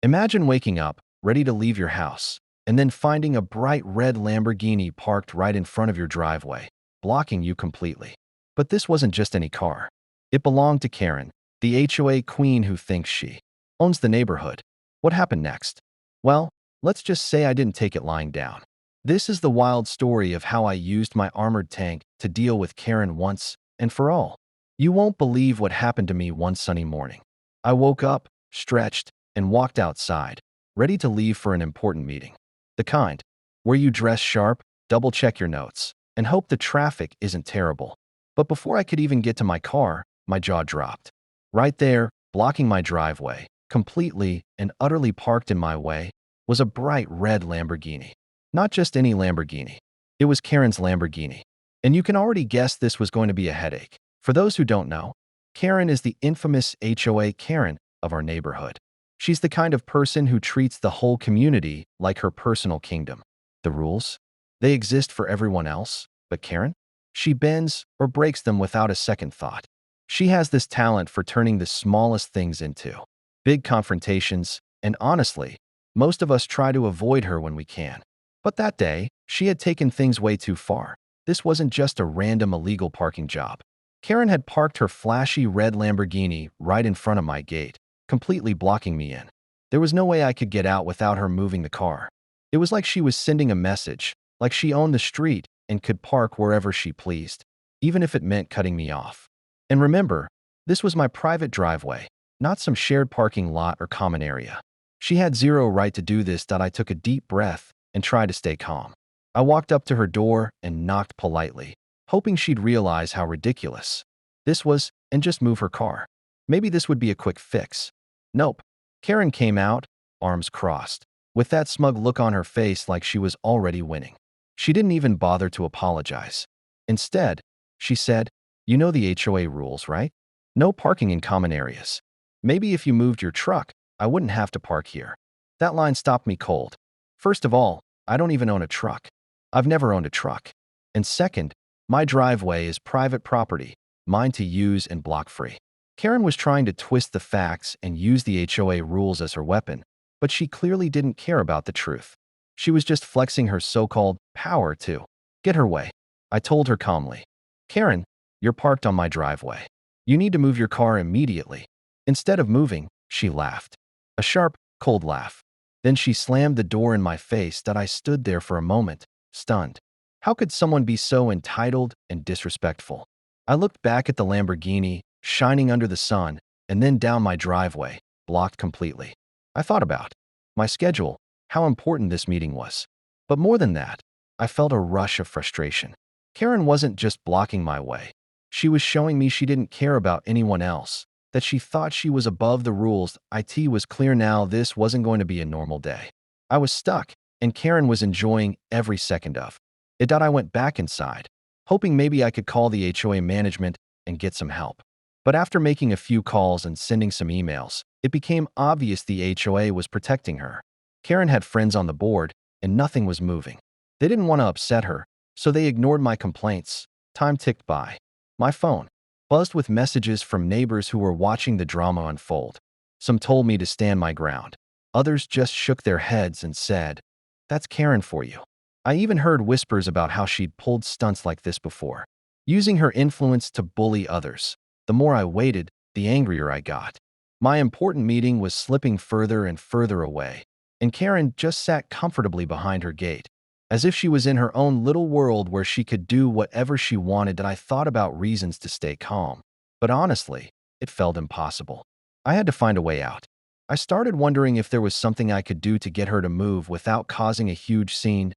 Imagine waking up, ready to leave your house, and then finding a bright red Lamborghini parked right in front of your driveway, blocking you completely. But this wasn't just any car. It belonged to Karen, the HOA queen who thinks she owns the neighborhood. What happened next? Well, let's just say I didn't take it lying down. This is the wild story of how I used my armored tank to deal with Karen once and for all. You won't believe what happened to me one sunny morning. I woke up, stretched, and walked outside, ready to leave for an important meeting. The kind where you dress sharp, double-check your notes, and hope the traffic isn't terrible. But before I could even get to my car, my jaw dropped. Right there, blocking my driveway, completely and utterly parked in my way, was a bright red Lamborghini. Not just any Lamborghini. It was Karen's Lamborghini. And you can already guess this was going to be a headache. For those who don't know, Karen is the infamous HOA Karen of our neighborhood. She's the kind of person who treats the whole community like her personal kingdom. The rules? They exist for everyone else, but Karen? She bends or breaks them without a second thought. She has this talent for turning the smallest things into big confrontations, and honestly, most of us try to avoid her when we can. But that day, she had taken things way too far. This wasn't just a random illegal parking job. Karen had parked her flashy red Lamborghini right in front of my gate, completely blocking me in. There was no way I could get out without her moving the car. It was like she was sending a message, like she owned the street and could park wherever she pleased, even if it meant cutting me off. And remember, this was my private driveway, not some shared parking lot or common area. She had zero right to do this. I took a deep breath and tried to stay calm. I walked up to her door and knocked politely, hoping she'd realize how ridiculous this was and just move her car. Maybe this would be a quick fix. Nope. Karen came out, arms crossed, with that smug look on her face like she was already winning. She didn't even bother to apologize. Instead, she said, "You know the HOA rules, right? No parking in common areas. Maybe if you moved your truck, I wouldn't have to park here." That line stopped me cold. First of all, I don't even own a truck. I've never owned a truck. And second, my driveway is private property, mine to use and block free. Karen was trying to twist the facts and use the HOA rules as her weapon, but she clearly didn't care about the truth. She was just flexing her so-called power to get her way. I told her calmly, "Karen, you're parked on my driveway. You need to move your car immediately." Instead of moving, she laughed. A sharp, cold laugh. Then she slammed the door in my face. That I stood there for a moment, stunned. How could someone be so entitled and disrespectful? I looked back at the Lamborghini, shining under the sun, and then down my driveway, blocked completely. I thought about my schedule, how important this meeting was. But more than that, I felt a rush of frustration. Karen wasn't just blocking my way. She was showing me she didn't care about anyone else, that she thought she was above the rules. It was clear now this wasn't going to be a normal day. I was stuck, and Karen was enjoying every second of it. I went back inside, hoping maybe I could call the HOA management and get some help. But after making a few calls and sending some emails, it became obvious the HOA was protecting her. Karen had friends on the board, and nothing was moving. They didn't want to upset her, so they ignored my complaints. Time ticked by. My phone buzzed with messages from neighbors who were watching the drama unfold. Some told me to stand my ground. Others just shook their heads and said, "That's Karen for you." I even heard whispers about how she'd pulled stunts like this before, using her influence to bully others. The more I waited, the angrier I got. My important meeting was slipping further and further away, and Karen just sat comfortably behind her gate, as if she was in her own little world where she could do whatever she wanted. I thought about reasons to stay calm, but honestly, it felt impossible. I had to find a way out. I started wondering if there was something I could do to get her to move without causing a huge scene.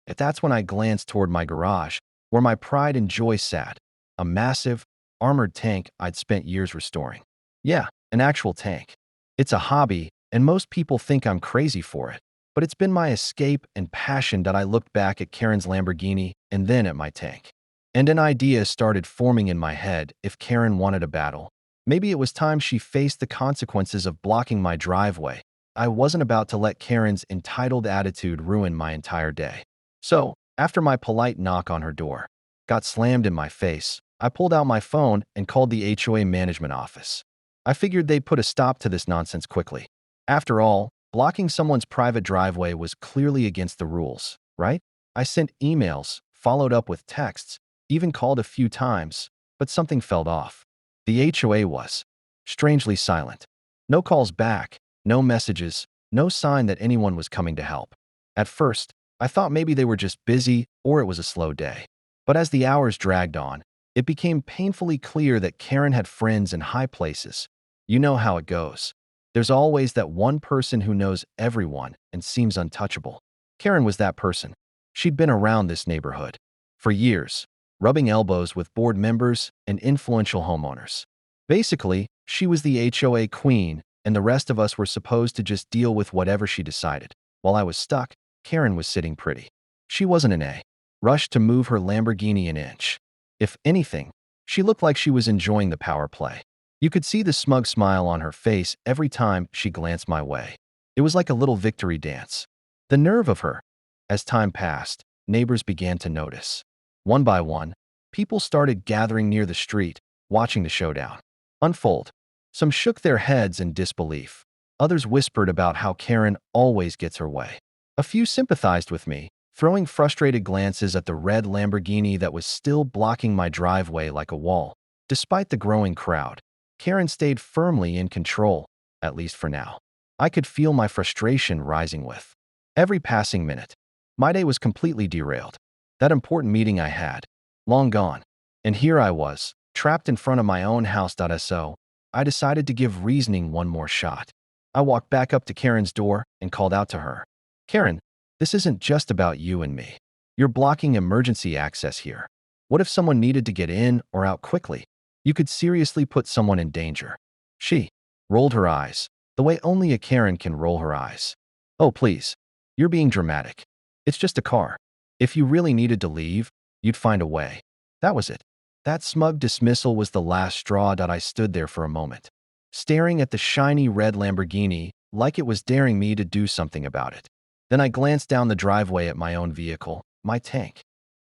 That's when I glanced toward my garage, where my pride and joy sat, a massive, armored tank I'd spent years restoring. Yeah, an actual tank. It's a hobby, and most people think I'm crazy for it, but it's been my escape and passion. I looked back at Karen's Lamborghini and then at my tank. And an idea started forming in my head. If Karen wanted a battle, maybe it was time she faced the consequences of blocking my driveway. I wasn't about to let Karen's entitled attitude ruin my entire day. So, after my polite knock on her door got slammed in my face, I pulled out my phone and called the HOA management office. I figured they'd put a stop to this nonsense quickly. After all, Blocking someone's private driveway was clearly against the rules, right? I sent emails, followed up with texts, even called a few times, but something felt off. The HOA was strangely silent. No calls back, no messages, no sign that anyone was coming to help. At first, I thought maybe they were just busy or it was a slow day. But as the hours dragged on, it became painfully clear that Karen had friends in high places. You know how it goes. There's always that one person who knows everyone and seems untouchable. Karen was that person. She'd been around this neighborhood for years, rubbing elbows with board members and influential homeowners. Basically, she was the HOA queen, and the rest of us were supposed to just deal with whatever she decided. While I was stuck, Karen was sitting pretty. She wasn't in a rush to move her Lamborghini an inch. If anything, she looked like she was enjoying the power play. You could see the smug smile on her face every time she glanced my way. It was like a little victory dance. The nerve of her. As time passed, neighbors began to notice. One by one, people started gathering near the street, watching the showdown unfold. Some shook their heads in disbelief. Others whispered about how Karen always gets her way. A few sympathized with me, throwing frustrated glances at the red Lamborghini that was still blocking my driveway like a wall. Despite the growing crowd, Karen stayed firmly in control, at least for now. I could feel my frustration rising with every passing minute. My day was completely derailed. That important meeting I had, long gone. And here I was, trapped in front of my own house. So, I decided to give reasoning one more shot. I walked back up to Karen's door and called out to her. Karen, this isn't just about you and me. You're blocking emergency access here. What if someone needed to get in or out quickly? You could seriously put someone in danger. She rolled her eyes, the way only a Karen can roll her eyes. Oh, please. You're being dramatic. It's just a car. If you really needed to leave, you'd find a way. That was it. That smug dismissal was the last straw. I stood there for a moment, staring at the shiny red Lamborghini like it was daring me to do something about it. Then I glanced down the driveway at my own vehicle, my tank.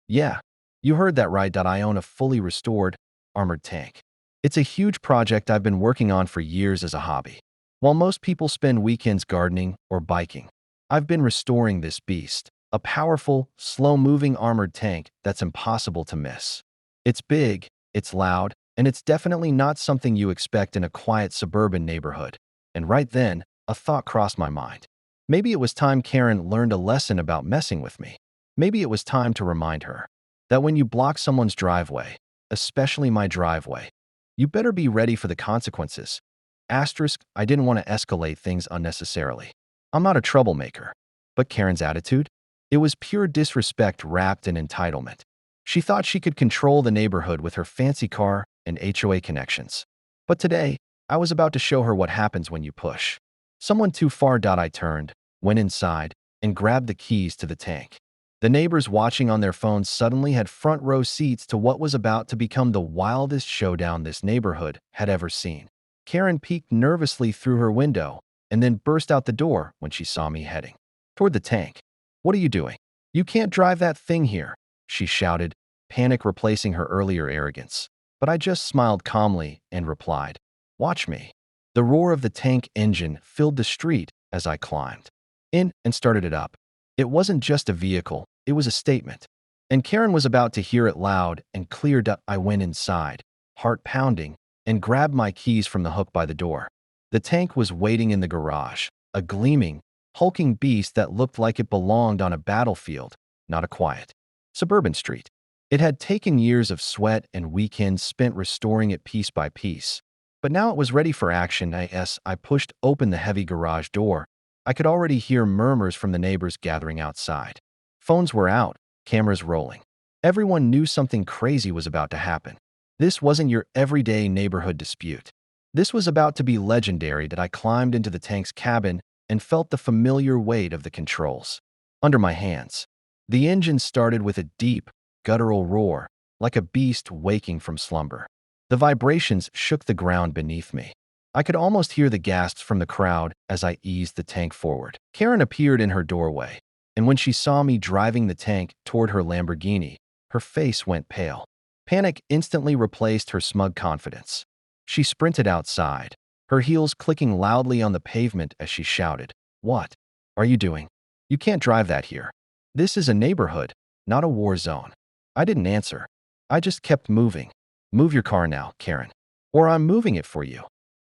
Yeah, you heard that right. I own a fully restored, armored tank. It's a huge project I've been working on for years as a hobby. While most people spend weekends gardening or biking, I've been restoring this beast, a powerful, slow-moving armored tank that's impossible to miss. It's big, it's loud, and it's definitely not something you expect in a quiet suburban neighborhood. And right then, a thought crossed my mind. Maybe it was time Karen learned a lesson about messing with me. Maybe it was time to remind her that when you block someone's driveway, especially my driveway, you better be ready for the consequences. Asterisk, I didn't want to escalate things unnecessarily. I'm not a troublemaker. But Karen's attitude? It was pure disrespect wrapped in entitlement. She thought she could control the neighborhood with her fancy car and HOA connections. But today, I was about to show her what happens when you push someone too far. I turned, went inside, and grabbed the keys to the tank. The neighbors watching on their phones suddenly had front row seats to what was about to become the wildest showdown this neighborhood had ever seen. Karen peeked nervously through her window and then burst out the door when she saw me heading toward the tank. What are you doing? You can't drive that thing here, she shouted, panic replacing her earlier arrogance. But I just smiled calmly and replied, watch me. The roar of the tank engine filled the street as I climbed in and started it up. It wasn't just a vehicle, it was a statement. And Karen was about to hear it loud and clear. I went inside, heart pounding, and grabbed my keys from the hook by the door. The tank was waiting in the garage, a gleaming, hulking beast that looked like it belonged on a battlefield, not a quiet suburban street. It had taken years of sweat and weekends spent restoring it piece by piece. But now it was ready for action. I pushed open the heavy garage door. I could already hear murmurs from the neighbors gathering outside. Phones were out, cameras rolling. Everyone knew something crazy was about to happen. This wasn't your everyday neighborhood dispute. This was about to be legendary. I climbed into the tank's cabin and felt the familiar weight of the controls under my hands. The engine started with a deep, guttural roar, like a beast waking from slumber. The vibrations shook the ground beneath me. I could almost hear the gasps from the crowd as I eased the tank forward. Karen appeared in her doorway, and when she saw me driving the tank toward her Lamborghini, her face went pale. Panic instantly replaced her smug confidence. She sprinted outside, her heels clicking loudly on the pavement as she shouted, What are you doing? You can't drive that here. This is a neighborhood, not a war zone. I didn't answer. I just kept moving. Move your car now, Karen. Or I'm moving it for you.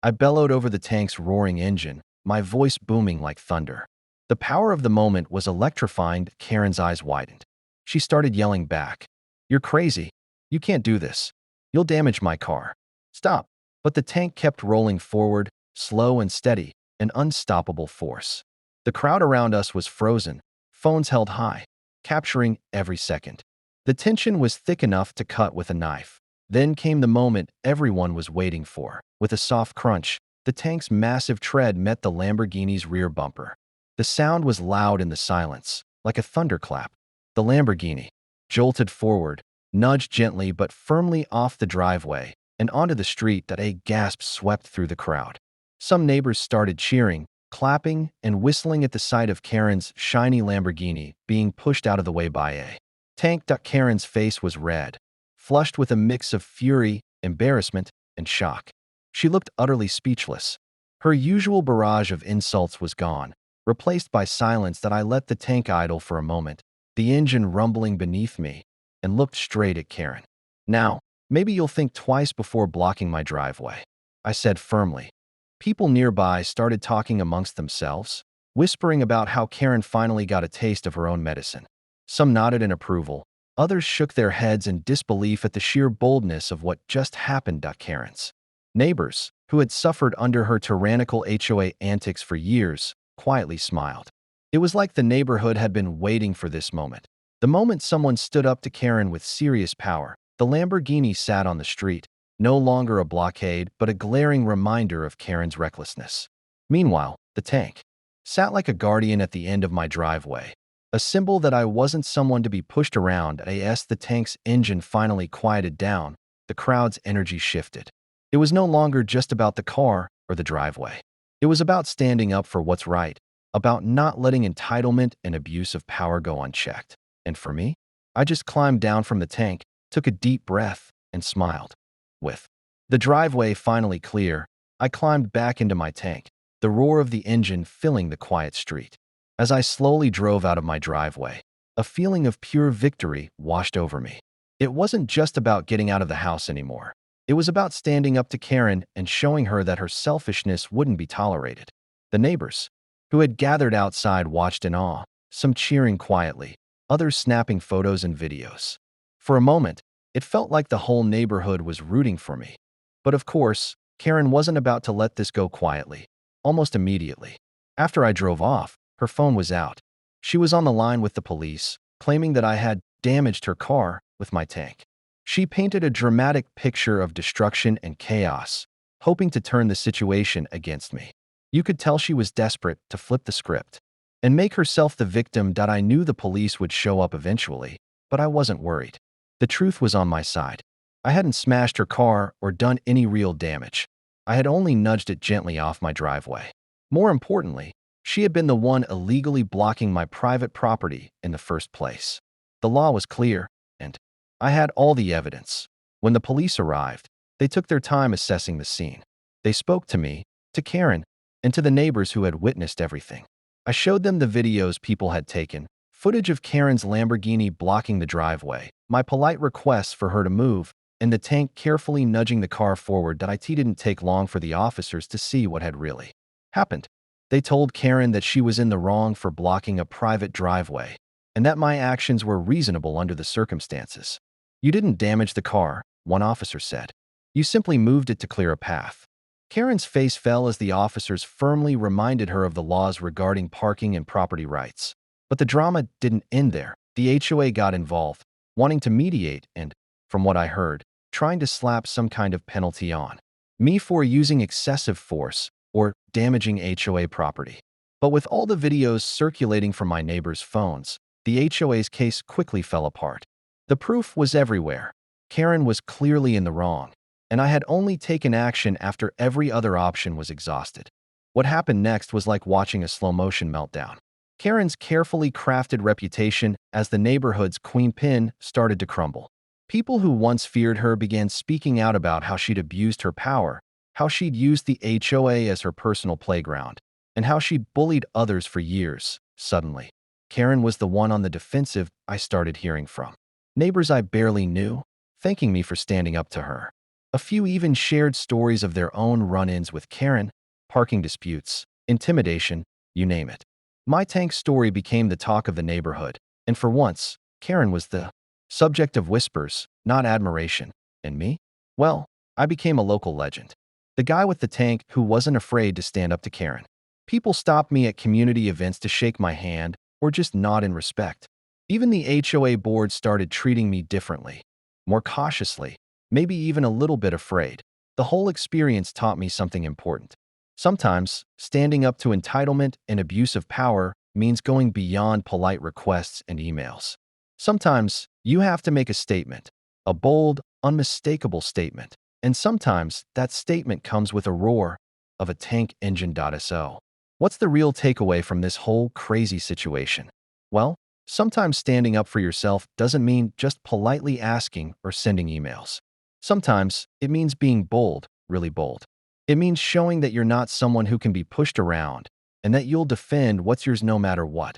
I bellowed over the tank's roaring engine, my voice booming like thunder. The power of the moment was electrifying. Karen's eyes widened. She started yelling back. You're crazy. You can't do this. You'll damage my car. Stop. But the tank kept rolling forward, slow and steady, an unstoppable force. The crowd around us was frozen, phones held high, capturing every second. The tension was thick enough to cut with a knife. Then came the moment everyone was waiting for. With a soft crunch, the tank's massive tread met the Lamborghini's rear bumper. The sound was loud in the silence, like a thunderclap. The Lamborghini jolted forward, nudged gently but firmly off the driveway and onto the street. That a gasp swept through the crowd. Some neighbors started cheering, clapping, and whistling at the sight of Karen's shiny Lamborghini being pushed out of the way by a tank. Karen's face was red, flushed with a mix of fury, embarrassment, and shock. She looked utterly speechless. Her usual barrage of insults was gone, replaced by silence. That I let the tank idle for a moment, the engine rumbling beneath me, and looked straight at Karen. Now, maybe you'll think twice before blocking my driveway, I said firmly. People nearby started talking amongst themselves, whispering about how Karen finally got a taste of her own medicine. Some nodded in approval, others shook their heads in disbelief at the sheer boldness of what just happened. Karen's neighbors, who had suffered under her tyrannical HOA antics for years, quietly smiled. It was like the neighborhood had been waiting for this moment. The moment someone stood up to Karen with serious power, the Lamborghini sat on the street, no longer a blockade but a glaring reminder of Karen's recklessness. Meanwhile, the tank sat like a guardian at the end of my driveway, a symbol that I wasn't someone to be pushed around. As the tank's engine finally quieted down, the crowd's energy shifted. It was no longer just about the car or the driveway. It was about standing up for what's right, about not letting entitlement and abuse of power go unchecked. And for me, I just climbed down from the tank, took a deep breath, and smiled. With the driveway finally clear, I climbed back into my tank, the roar of the engine filling the quiet street. As I slowly drove out of my driveway, a feeling of pure victory washed over me. It wasn't just about getting out of the house anymore. It was about standing up to Karen and showing her that her selfishness wouldn't be tolerated. The neighbors, who had gathered outside, watched in awe, some cheering quietly, others snapping photos and videos. For a moment, it felt like the whole neighborhood was rooting for me. But of course, Karen wasn't about to let this go quietly. Almost immediately, after I drove off, her phone was out. She was on the line with the police, claiming that I had damaged her car with my tank. She painted a dramatic picture of destruction and chaos, hoping to turn the situation against me. You could tell she was desperate to flip the script and make herself the victim. I knew the police would show up eventually, but I wasn't worried. The truth was on my side. I hadn't smashed her car or done any real damage. I had only nudged it gently off my driveway. More importantly, she had been the one illegally blocking my private property in the first place. The law was clear, and I had all the evidence. When the police arrived, they took their time assessing the scene. They spoke to me, to Karen, and to the neighbors who had witnessed everything. I showed them the videos people had taken, footage of Karen's Lamborghini blocking the driveway, my polite requests for her to move, and the tank carefully nudging the car forward. It didn't take long for the officers to see what had really happened. They told Karen that she was in the wrong for blocking a private driveway, and that my actions were reasonable under the circumstances. You didn't damage the car, one officer said. You simply moved it to clear a path. Karen's face fell as the officers firmly reminded her of the laws regarding parking and property rights. But the drama didn't end there. The HOA got involved, wanting to mediate and, from what I heard, trying to slap some kind of penalty on me for using excessive force or damaging HOA property. But with all the videos circulating from my neighbors' phones, the HOA's case quickly fell apart. The proof was everywhere. Karen was clearly in the wrong, and I had only taken action after every other option was exhausted. What happened next was like watching a slow-motion meltdown. Karen's carefully crafted reputation as the neighborhood's queen pin started to crumble. People who once feared her began speaking out about how she'd abused her power, how she'd used the HOA as her personal playground, and how she bullied others for years. Suddenly, Karen was the one on the defensive I started hearing from. Neighbors I barely knew, thanking me for standing up to her. A few even shared stories of their own run-ins with Karen, parking disputes, intimidation, you name it. My tank story became the talk of the neighborhood, and for once, Karen was the subject of whispers, not admiration. And me? Well, I became a local legend. The guy with the tank who wasn't afraid to stand up to Karen. People stopped me at community events to shake my hand or just nod in respect. Even the HOA board started treating me differently, more cautiously, maybe even a little bit afraid. The whole experience taught me something important. Sometimes, standing up to entitlement and abuse of power means going beyond polite requests and emails. Sometimes, you have to make a statement, a bold, unmistakable statement. And sometimes, that statement comes with a roar of a tank engine.so. What's the real takeaway from this whole crazy situation? Well, sometimes standing up for yourself doesn't mean just politely asking or sending emails. Sometimes, it means being bold, really bold. It means showing that you're not someone who can be pushed around and that you'll defend what's yours no matter what.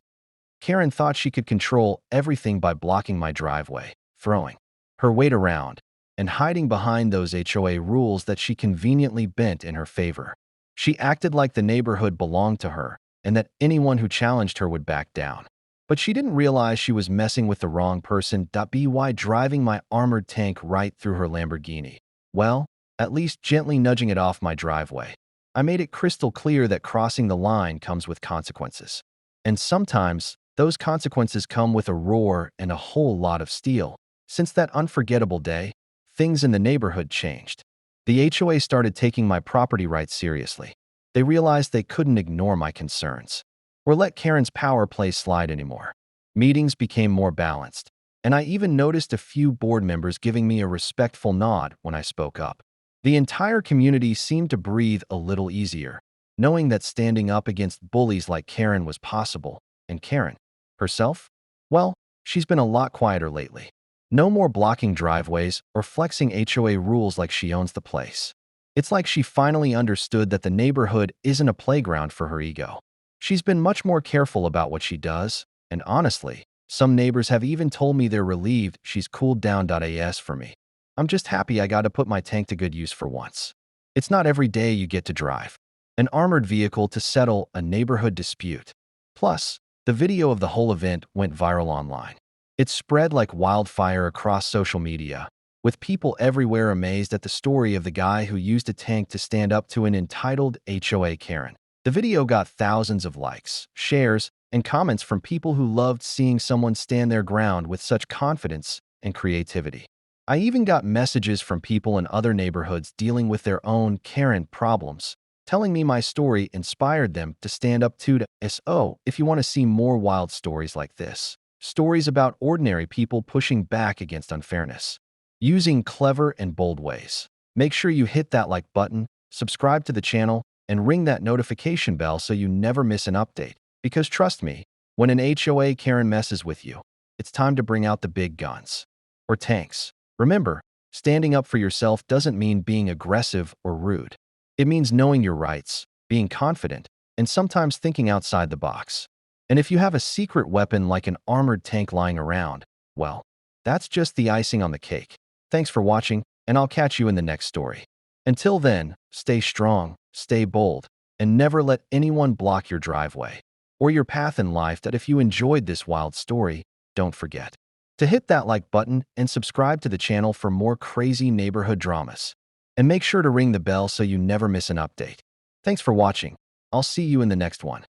Karen thought she could control everything by blocking my driveway, throwing her weight around, and hiding behind those HOA rules that she conveniently bent in her favor. She acted like the neighborhood belonged to her and that anyone who challenged her would back down. But she didn't realize she was messing with the wrong person. By driving my armored tank right through her Lamborghini. Well, at least gently nudging it off my driveway. I made it crystal clear that crossing the line comes with consequences. And sometimes, those consequences come with a roar and a whole lot of steel. Since that unforgettable day, things in the neighborhood changed. The HOA started taking my property rights seriously. They realized they couldn't ignore my concerns or let Karen's power play slide anymore. Meetings became more balanced, and I even noticed a few board members giving me a respectful nod when I spoke up. The entire community seemed to breathe a little easier, knowing that standing up against bullies like Karen was possible. And Karen, herself? Well, she's been a lot quieter lately. No more blocking driveways or flexing HOA rules like she owns the place. It's like she finally understood that the neighborhood isn't a playground for her ego. She's been much more careful about what she does, and honestly, some neighbors have even told me they're relieved she's cooled down.as for me. I'm just happy I got to put my tank to good use for once. It's not every day you get to drive an armored vehicle to settle a neighborhood dispute. Plus, the video of the whole event went viral online. It spread like wildfire across social media, with people everywhere amazed at the story of the guy who used a tank to stand up to an entitled HOA Karen. The video got thousands of likes, shares, and comments from people who loved seeing someone stand their ground with such confidence and creativity. I even got messages from people in other neighborhoods dealing with their own Karen problems, telling me my story inspired them to stand up to so. If you want to see more wild stories like this, stories about ordinary people pushing back against unfairness, using clever and bold ways, make sure you hit that like button, subscribe to the channel, and ring that notification bell so you never miss an update. Because trust me, when an HOA Karen messes with you, it's time to bring out the big guns. Or tanks. Remember, standing up for yourself doesn't mean being aggressive or rude. It means knowing your rights, being confident, and sometimes thinking outside the box. And if you have a secret weapon like an armored tank lying around, well, that's just the icing on the cake. Thanks for watching, and I'll catch you in the next story. Until then, stay strong, stay bold, and never let anyone block your driveway or your path in life. That if you enjoyed this wild story, don't forget to hit that like button and subscribe to the channel for more crazy neighborhood dramas. And make sure to ring the bell so you never miss an update. Thanks for watching. I'll see you in the next one.